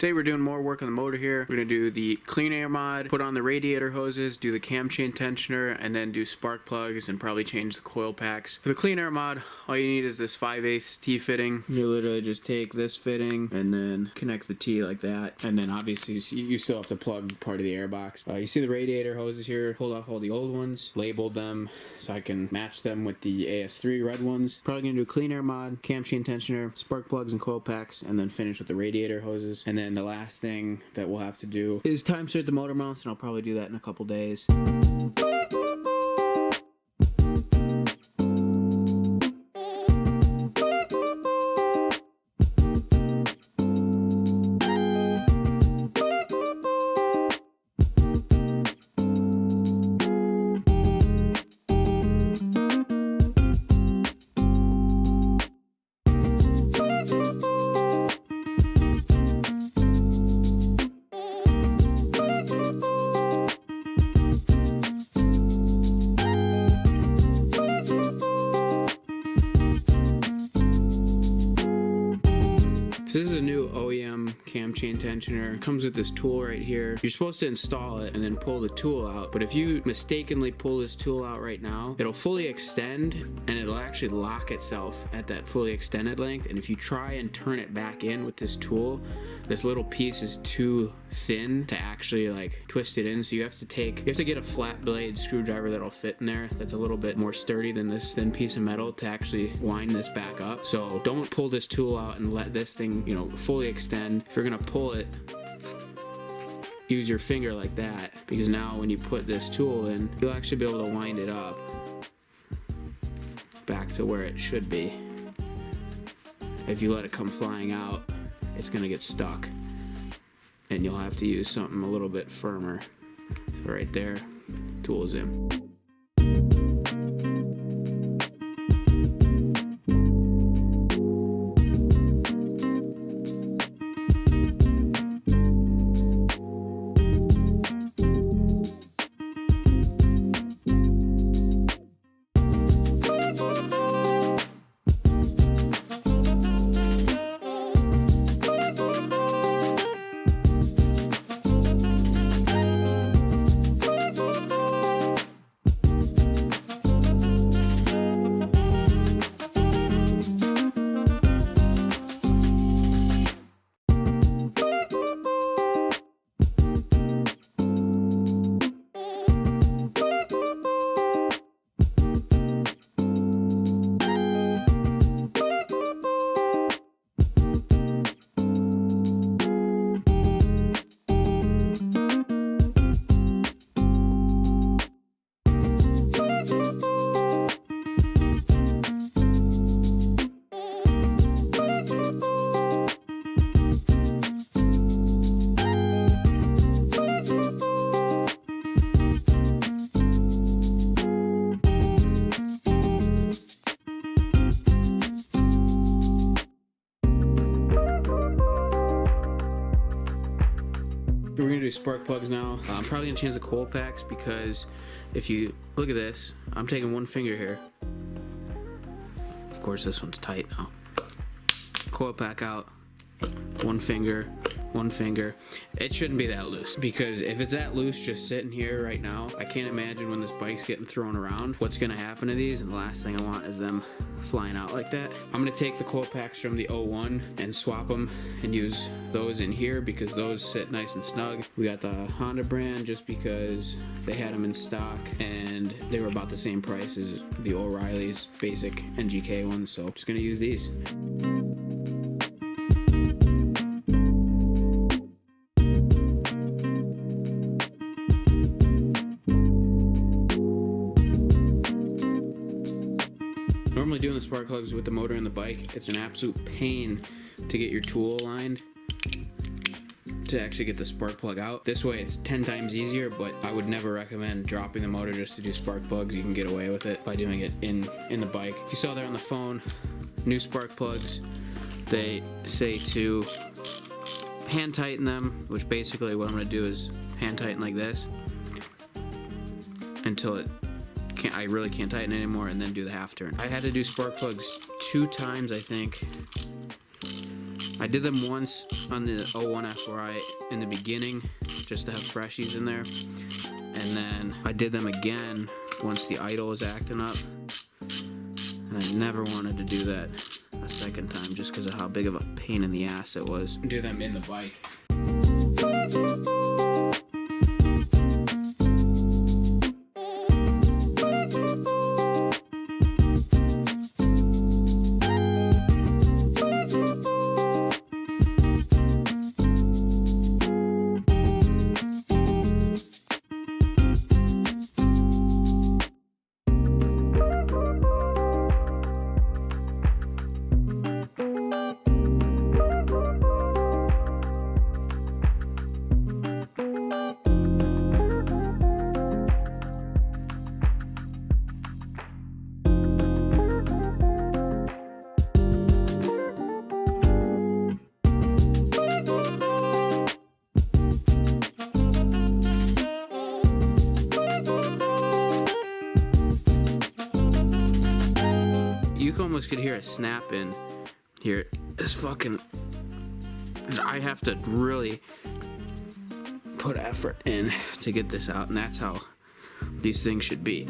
Today we're doing more work on the motor here. We're going to do the clean air mod, put on the radiator hoses, do the cam chain tensioner, and then do spark plugs and probably change the coil packs. For the clean air mod, all you need is this 5/8 T fitting. You literally just take this fitting and then connect the T like that. And then obviously you still have to plug part of the air box. You see the radiator hoses here, pulled off all the old ones, labeled them so I can match them with the AS3 red ones. Probably going to do clean air mod, cam chain tensioner, spark plugs and coil packs, and then finish with the radiator hoses. And then the last thing that we'll have to do is time-sert the motor mounts, and I'll probably do that in a couple days. This is a new OEM cam chain tensioner. It comes with this tool right here. You're supposed to install it and then pull the tool out, but if you mistakenly pull this tool out right now, it'll fully extend and it'll actually lock itself at that fully extended length. And if you try and turn it back in with this tool, this little piece is too thin to actually like twist it in. So you have to get a flat blade screwdriver that'll fit in there that's a little bit more sturdy than this thin piece of metal to actually wind this back up. So don't pull this tool out and let this thing, you know, fully extend. If you're gonna pull it, use your finger like that, because now when you put this tool in, you'll actually be able to wind it up back to where it should be. If you let it come flying out, it's gonna get stuck and you'll have to use something a little bit firmer. So right there, tool's in. We're gonna do spark plugs now. I'm probably gonna change the coil packs because if you look at this, I'm taking one finger here. Of course, this one's tight now. Coil pack out, one finger. It shouldn't be that loose, because if it's that loose just sitting here right now, I can't imagine when this bike's getting thrown around what's gonna happen to these, and the last thing I want is them flying out like that. I'm gonna take the coil packs from the 01 and swap them and use those in here because those sit nice and snug. We got the Honda brand just because they had them in stock and they were about the same price as the O'Reilly's basic NGK ones, so I'm just gonna use these. Normally doing the spark plugs with the motor and the bike, it's an absolute pain to get your tool aligned to actually get the spark plug out. This way it's 10 times easier, but I would never recommend dropping the motor just to do spark plugs. You can get away with it by doing it in the bike. If you saw there on the phone, new spark plugs, they say to hand tighten them, which basically what I'm going to do is hand tighten like this until I really can't tighten anymore, and then do the half turn. I had to do spark plugs 2 times, I think, I did them once on the 01 F4i in the beginning, just to have freshies in there. And then I did them again once the idle was acting up. And I never wanted to do that a second time just because of how big of a pain in the ass it was. Do them in the bike. You almost could hear a snap in here. This fucking, I have to really put effort in to get this out, and that's how these things should be.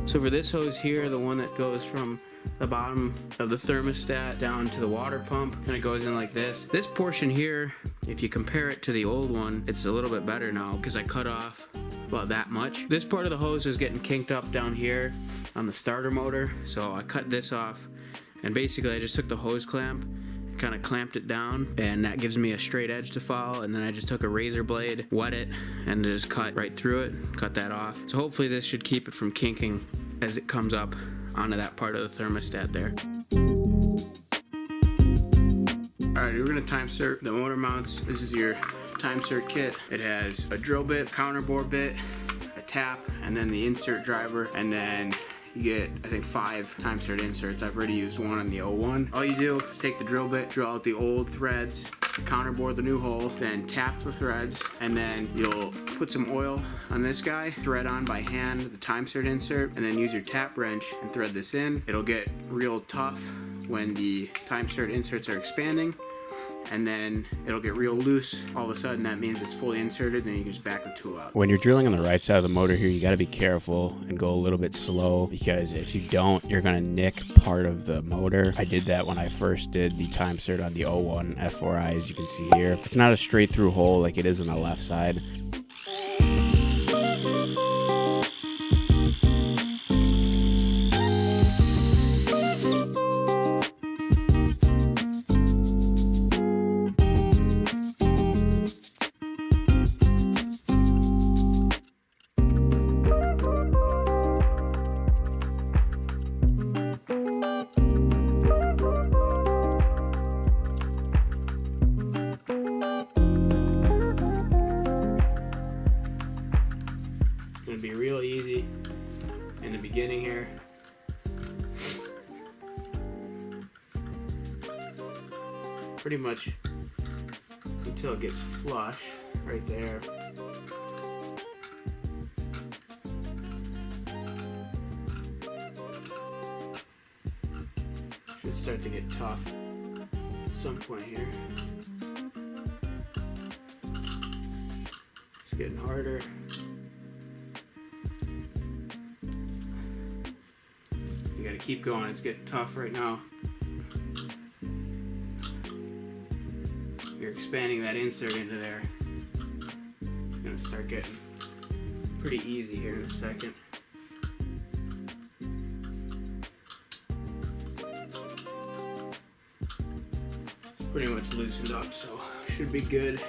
So for this hose here, the one that goes from the bottom of the thermostat down to the water pump, kind of goes in like this. This portion here, if you compare it to the old one, it's a little bit better now because I cut off about that much. This part of the hose is getting kinked up down here on the starter motor, so I cut this off, and basically I just took the hose clamp, kind of clamped it down, and that gives me a straight edge to follow, and then I just took a razor blade, wet it, and just cut right through it, cut that off. So hopefully this should keep it from kinking as it comes up onto that part of the thermostat there. Alright, we're gonna time-cert the motor mounts. This is your time-cert kit. It has a drill bit, counterbore bit, a tap, and then the insert driver, and then you get, I think, 5 time-cert inserts. I've already used one on the 01. All you do is take the drill bit, drill out the old threads, counterbore the new hole, then tap the threads, and then you'll put some oil on this guy, thread on by hand the time-cert insert, and then use your tap wrench and thread this in. It'll get real tough when the time-cert inserts are expanding, and then it'll get real loose. All of a sudden that means it's fully inserted, and you can just back the tool out. When you're drilling on the right side of the motor here, you got to be careful and go a little bit slow, because if you don't, you're going to nick part of the motor. I did that when I first did the time-cert on the 01 F4i, as you can see here. It's not a straight through hole like it is on the left side. pretty much until it gets flush right there. Should start to get tough at some point here. It's getting harder. You gotta keep going, it's getting tough right now. You're expanding that insert into there. It's gonna start getting pretty easy here in a second. It's pretty much loosened up, so should be good.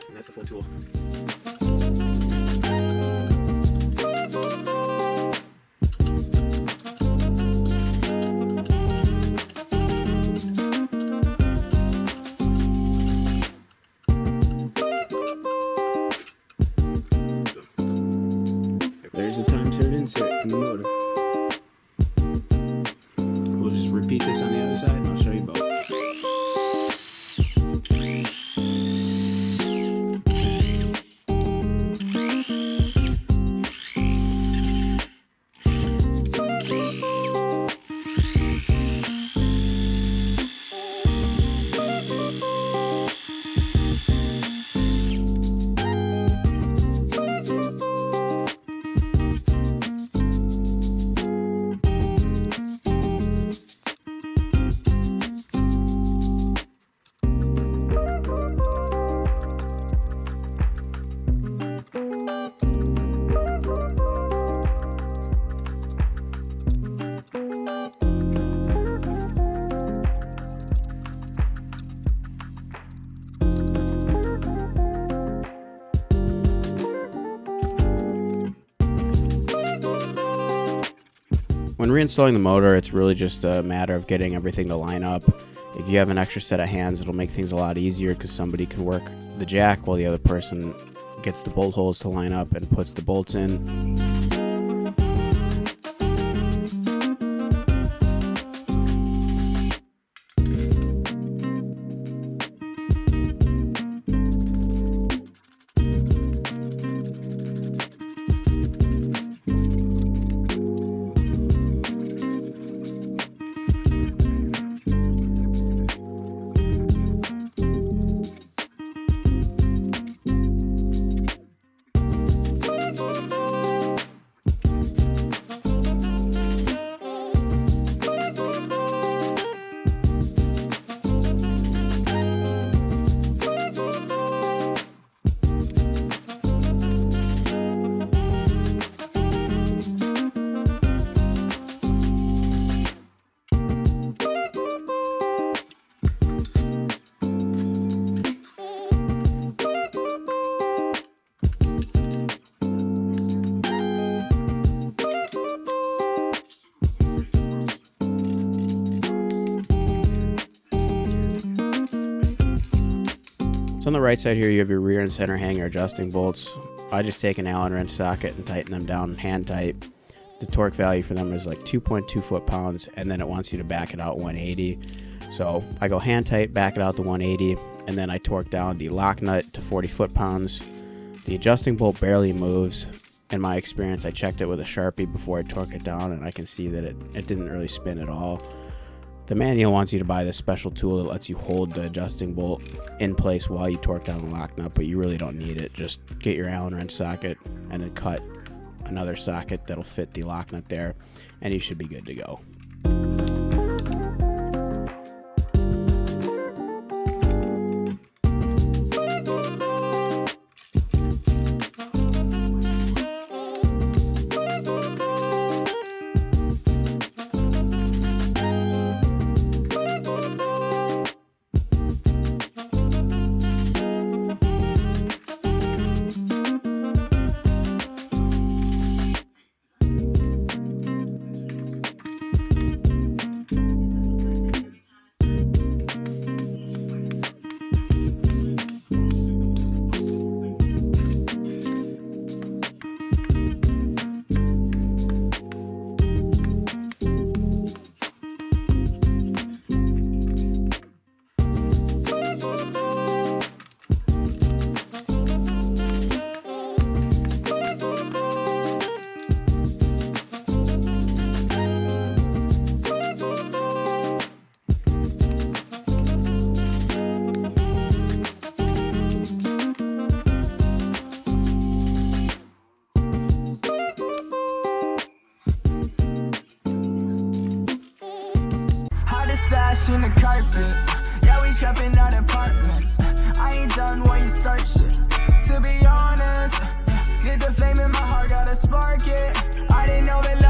And that's a full tool. There's the Time-Sert insert in the motor. We'll just repeat this on the other side and I'll show you both. When reinstalling the motor, it's really just a matter of getting everything to line up. If you have an extra set of hands, it'll make things a lot easier because somebody can work the jack while the other person gets the bolt holes to line up and puts the bolts in. So on the right side here, you have your rear and center hanger adjusting bolts. I just take an Allen wrench socket and tighten them down hand tight. The torque value for them is like 2.2 foot-pounds, and then it wants you to back it out 180. So I go hand tight, back it out to 180, and then I torque down the lock nut to 40 foot-pounds. The adjusting bolt barely moves. In my experience, I checked it with a Sharpie before I torqued it down, and I can see that it didn't really spin at all. The manual wants you to buy this special tool that lets you hold the adjusting bolt in place while you torque down the lock nut, but you really don't need it. Just get your Allen wrench socket and then cut another socket that'll fit the lock nut there, and you should be good to go. stash in the carpet. Yeah, we trapping out apartments. I ain't done when you start shit. To be honest, did the flame in my heart, gotta spark it. I didn't know that